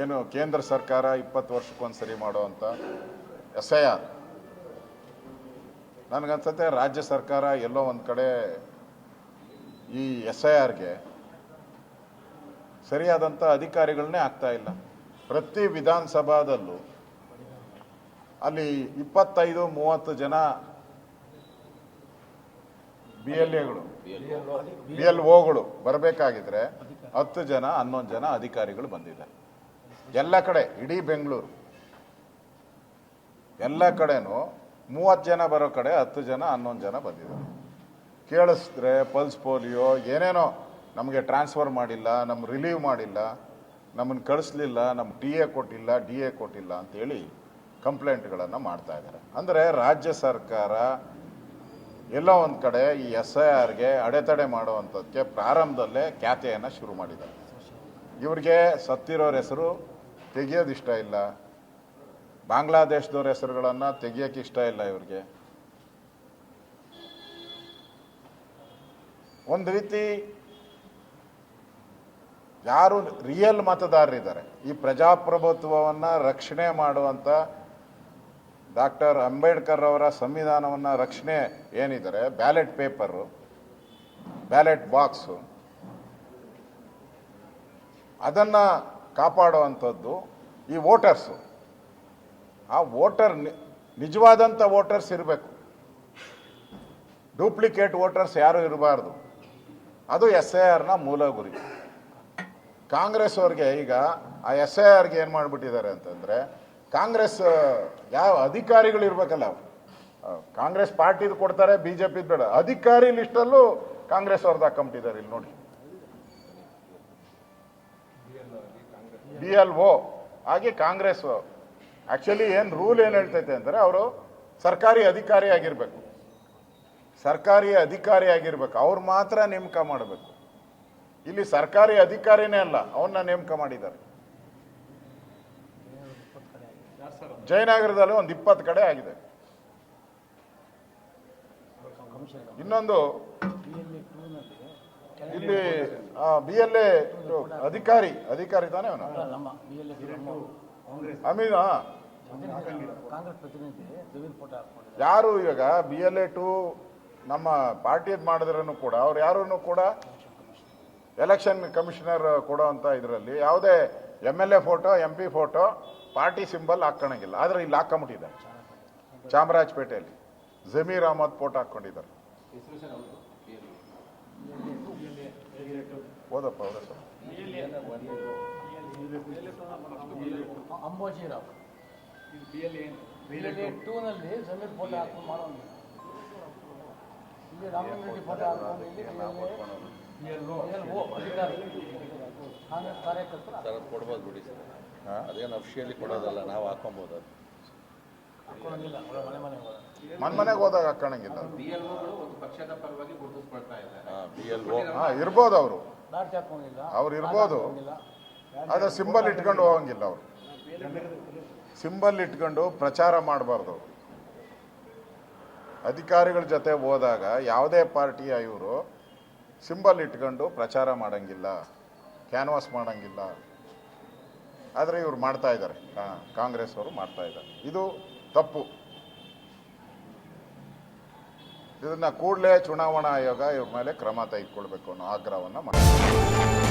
ಏನು ಕೇಂದ್ರ ಸರ್ಕಾರ 20 ವರ್ಷಕ್ಕೊಂದ್ಸರಿ ಮಾಡುವಂಥ SIR, ನನಗನ್ಸುತ್ತೆ ರಾಜ್ಯ ಸರ್ಕಾರ ಎಲ್ಲೋ ಒಂದು ಕಡೆ ಈ SIRಗೆ ಸರಿಯಾದಂಥ ಅಧಿಕಾರಿಗಳನ್ನೇ ಆಗ್ತಾ ಇಲ್ಲ. ಪ್ರತಿ ವಿಧಾನಸಭಾದಲ್ಲೂ ಅಲ್ಲಿ 25-30 ಜನ BLOಗಳು ಬರಬೇಕಾಗಿದ್ರೆ 10 ಜನ 11 ಜನ ಅಧಿಕಾರಿಗಳು ಬಂದಿದ್ದಾರೆ. ಎಲ್ಲ ಕಡೆ, ಇಡೀ ಬೆಂಗಳೂರು ಎಲ್ಲ ಕಡೆನೂ 30 ಜನ ಬರೋ ಕಡೆ 10 ಜನ 11 ಜನ ಬಂದಿದ್ದಾರೆ. ಕೇಳಿಸಿದ್ರೆ ಪಲ್ಸ್ ಪೋಲಿಯೋ ಏನೇನೋ, ನಮಗೆ ಟ್ರಾನ್ಸ್ಫರ್ ಮಾಡಿಲ್ಲ, ನಮ್ಮ ರಿಲೀವ್ ಮಾಡಿಲ್ಲ, ನಮ್ಮನ್ನು ಕಳಿಸ್ಲಿಲ್ಲ, ನಮ್ಮ TA ಕೊಟ್ಟಿಲ್ಲ, DA ಕೊಟ್ಟಿಲ್ಲ ಅಂತೇಳಿ ಕಂಪ್ಲೇಂಟ್ಗಳನ್ನು ಮಾಡ್ತಾ ಇದ್ದಾರೆ. ಅಂದರೆ ರಾಜ್ಯ ಸರ್ಕಾರ ಎಲ್ಲೋ ಒಂದು ಕಡೆ ಈ SIRಗೆ ಅಡೆತಡೆ ಮಾಡುವಂಥದ್ದಕ್ಕೆ ಪ್ರಾರಂಭದಲ್ಲೇ ಖ್ಯಾತೆಯನ್ನು ಶುರು ಮಾಡಿದ್ದಾರೆ. ಇವ್ರಿಗೆ ಸತ್ತಿರೋರ ಹೆಸರು ತೆಗಿಯೋದಿಷ್ಟ ಇಲ್ಲ, ಬಾಂಗ್ಲಾದೇಶದವ್ರ ಹೆಸರುಗಳನ್ನು ತೆಗಿಯೋಕ್ಕೆ ಇಷ್ಟ ಇಲ್ಲ ಇವ್ರಿಗೆ. ಒಂದು ರೀತಿ ಯಾರು ರಿಯಲ್ ಮತದಾರರಿದ್ದಾರೆ, ಈ ಪ್ರಜಾಪ್ರಭುತ್ವವನ್ನು ರಕ್ಷಣೆ ಮಾಡುವಂಥ ಡಾಕ್ಟರ್ ಅಂಬೇಡ್ಕರ್ ಅವರ ಸಂವಿಧಾನವನ್ನು ರಕ್ಷಣೆ ಏನಿದ್ದಾರೆ, ಬ್ಯಾಲೆಟ್ ಪೇಪರು, ಬ್ಯಾಲೆಟ್ ಬಾಕ್ಸು, ಅದನ್ನು ಕಾಪಾಡುವಂಥದ್ದು ಈ ವೋಟರ್ಸು. ಆ ವೋಟರ್ ನಿಜವಾದಂಥ ವೋಟರ್ಸ್ ಇರಬೇಕು, ಡೂಪ್ಲಿಕೇಟ್ ವೋಟರ್ಸ್ ಯಾರೂ ಇರಬಾರ್ದು. ಅದು SIRನ ಮೂಲ ಗುರಿ. ಕಾಂಗ್ರೆಸ್ ಅವ್ರಿಗೆ ಈಗ ಆ SIRಗೆ ಏನು ಮಾಡಿಬಿಟ್ಟಿದ್ದಾರೆ ಅಂತಂದರೆ, ಕಾಂಗ್ರೆಸ್ ಯಾವ ಅಧಿಕಾರಿಗಳು ಇರಬೇಕಲ್ಲ, ಕಾಂಗ್ರೆಸ್ ಪಾರ್ಟಿದು ಕೊಡ್ತಾರೆ, BJP ಬೇಡ, ಅಧಿಕಾರಿ ಲಿಸ್ಟಲ್ಲೂ ಕಾಂಗ್ರೆಸ್ ಅವ್ರದ್ದು ಹಾಕೊಂಬಿಟ್ಟಿದ್ದಾರೆ. ಇಲ್ಲಿ ನೋಡಿ, BLO ಹಾಗೆ ಕಾಂಗ್ರೆಸ್ ಆ್ಯಕ್ಚುಲಿ ಏನು ರೂಲ್ ಏನು ಹೇಳ್ತೈತೆ ಅಂದರೆ, ಅವರು ಸರ್ಕಾರಿ ಅಧಿಕಾರಿ ಆಗಿರಬೇಕು, ಸರ್ಕಾರಿ ಅಧಿಕಾರಿ ಆಗಿರ್ಬೇಕು, ಅವ್ರು ಮಾತ್ರ ನೇಮಕ ಮಾಡಬೇಕು. ಇಲ್ಲಿ ಸರ್ಕಾರಿ ಅಧಿಕಾರಿನೇ ಅಲ್ಲ, ಅವನ್ನ ನೇಮಕ ಮಾಡಿದ್ದಾರೆ. ಜಯನಗರದಲ್ಲಿ ಒಂದು 20 ಕಡೆ ಆಗಿದೆ. ಇನ್ನೊಂದು ಇಲ್ಲಿ BLA ಅಧಿಕಾರಿ ತಾನೇ ಅವನು ಅಮೀನ್. ಯಾರು ಇವಾಗ BLA2 ನಮ್ಮ ಪಾರ್ಟಿಯದ್ ಮಾಡಿದ್ರೂ ಕೂಡ ಅವ್ರು ಯಾರೂ ಕೂಡ ಎಲೆಕ್ಷನ್ ಕಮಿಷನರ್ ಕೊಡೋ ಅಂತ ಇದರಲ್ಲಿ ಯಾವುದೇ MLA photo, MP photo, party symbol ಹಾಕೋಣಂಗಿಲ್ಲ. ಆದರೆ ಇಲ್ಲಿ ಹಾಕೊಂಬಿಟ್ಟಿದ್ದಾರೆ. ಚಾಮರಾಜಪೇಟೆಯಲ್ಲಿ ಜಮೀರ್ ಅಹಮದ್ ಫೋಟೋ ಹಾಕ್ಕೊಂಡಿದ್ದಾರೆ. ಓದಪ್ಪ ಓದಪ್ಪ. ಅಂಬೋಜಿರಾವ್ BLA2 ನಲ್ಲಿ ಜಮೀರ್ ಫೋಟೋ ಹಾಕೊಂಡು ಮಾಡೋದು, ಇಲ್ಲಿ ರಾಮಲಿಂಗ ಫೋಟೋ ಹಾಕೊಂಡು, ಇಲ್ಲಿ BLO ಅಧಿಕಾರಿ ಕಾಂಗ್ರೆಸ್ ಕಾರ್ಯಕರ್ತರು ಸರ್ ಕೊಡ್ಬೋದು ಬಿಡಿ ಸರ್, ಅದೇನು ಅಫಿಷಿಯಲಿ ಕೊಡೋದಲ್ಲ, ನಾವು ಹಾಕೊಬೋದು. ಹಾಕೊಳ್ಳೋಂಗಿಲ್ಲ, ಮನೆಗೆ ಹೋದಾಗ ಹಾಕೋಣಂಗಿಲ್ಲ. ಪಕ್ಷದ ಪರವಾಗಿ ಗುರುತಿಸ್ಕೊಳ್ತಾ ಇದ್ದಾರೆ. BLO ಇರ್ಬೋದು, ಅವರು ದಾಟಿ ಹಾಕೋಂಗಿಲ್ಲ, ಅವ್ರು ಇರ್ಬೋದು, ಆದರೆ ಸಿಂಬಲ್ ಇಟ್ಕೊಂಡು ಹೋಗಂಗಿಲ್ಲ. ಅವರು ಸಿಂಬಲ್ ಇಟ್ಕೊಂಡು ಪ್ರಚಾರ ಮಾಡಬಾರ್ದು. ಅಧಿಕಾರಿಗಳ ಜೊತೆ ಹೋದಾಗ ಯಾವುದೇ ಪಾರ್ಟಿಯ ಇವರು ಸಿಂಬಲ್ ಇಟ್ಕೊಂಡು ಪ್ರಚಾರ ಮಾಡಂಗಿಲ್ಲ, ಕ್ಯಾನ್ವಾಸ್ ಮಾಡಂಗಿಲ್ಲ. ಆದರೆ ಇವರು ಮಾಡ್ತಾ ಇದ್ದಾರೆ, ಕಾಂಗ್ರೆಸ್ ಅವರು ಮಾಡ್ತಾ ಇದ್ದಾರೆ. ಇದು ತಪ್ಪು. ಇದನ್ನು ಕೂಡಲೇ ಚುನಾವಣಾ ಆಯೋಗ ಇವ್ರ ಮೇಲೆ ಕ್ರಮ ತೆಗೆದುಕೊಳ್ಬೇಕು ಅನ್ನೋ ಆಗ್ರಹವನ್ನು ಮಾಡ್ತಾರೆ.